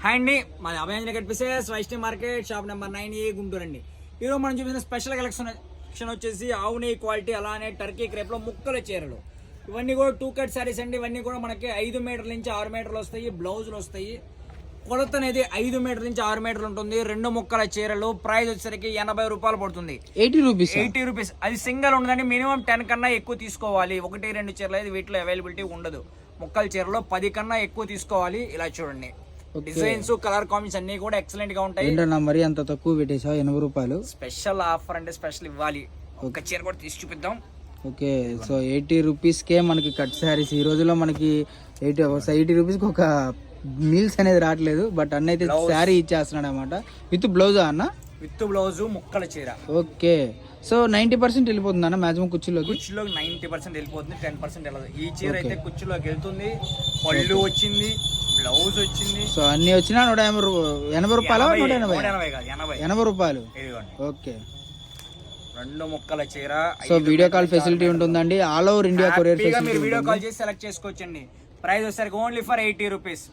Hi అండి, మాది Abhayanjali cut pieces Vaishnavi market shop number 9A Guntur అండి. ఈరోజు మనం చూసిన స్పెషల్ కలెక్షన్ వచ్చేసి ఆవు నెయ్యి క్వాలిటీ, అలానే టర్కీ క్రేప్లో ముక్కల చీరలు. ఇవన్నీ కూడా 2 కట్ శారీస్ అండి. ఇవన్నీ కూడా మనకి 5 మీటర్ల నుంచి 6 మీటర్లు వస్తాయి. బ్లౌజులు వస్తాయి. కొలత అనేది 5 మీటర్ల నుంచి 6 మీటర్లు ఉంటుంది. 2 ముక్కల చీరలు. ప్రైస్ వచ్చేసరికి 80 రూపాయలు పడుతుంది. 80 రూపీస్. అది సింగల్ ఉండదండి. మినిమం 10 కన్నా ఎక్కువ తీసుకోవాలి. 1-2 చీరలు అయితే వీటిలో అవైలబిలిటీ ఉండదు. ముక్కల చీరలో 10 కన్నా ఎక్కువ తీసుకోవాలి. ఇలా చూడండి, డిజైన్స్ కలర్ కాంబినేషన్ అన్ని కూడా ఎక్సలెంట్ గా ఉంటాయి. మరి అంత తక్కువ పెట్టేసావు 80 రూపాయలు. స్పెషల్ ఆఫర్ అంటే స్పెషల్ ఇవ్వాలి. ఒక చీర కూడా తీసి చూపిద్దాం. ఓకే, సో 80 రూపీస్కే మనకి కట్ శారీస్. ఈ రోజుల్లో మనకి 80 రూపీస్కి ఒక మీల్స్ అనేది రావట్లేదు. బట్ అన్న అయితే శారీ ఇచ్చేస్తున్నాడు అనమాట. విత్ బ్లౌజా అన్న? విత్ బ్లౌజ్ ముక్కల చీర. ఓకే, సో 90% వెళ్ళిపోతుంది అన్న మాక్సిమం కుర్చీలోకి. 90% వెళ్ళిపోతుంది, 10% వెళ్ళదు. ఈ చీర అయితే కుర్చీలోకి వెళ్తుంది. పళ్ళు వచ్చింది, బ్లౌజ్ వచ్చింది. సో అన్ని వచ్చినా 180 రూపాయలు. 80 రూపాయలు. ఓకే, 2 ముక్కల చీర. సో వీడియో కాల్ ఫెసిలిటీ ఉంటుందండి. All over India courier facility. మీరు వీడియో కాల్ చేసి సెలెక్ట్ చేసుకోవచ్చండి. ప్రైస్ వచ్చేసరికి ఓన్లీ ఫర్ 80 రూపీస్.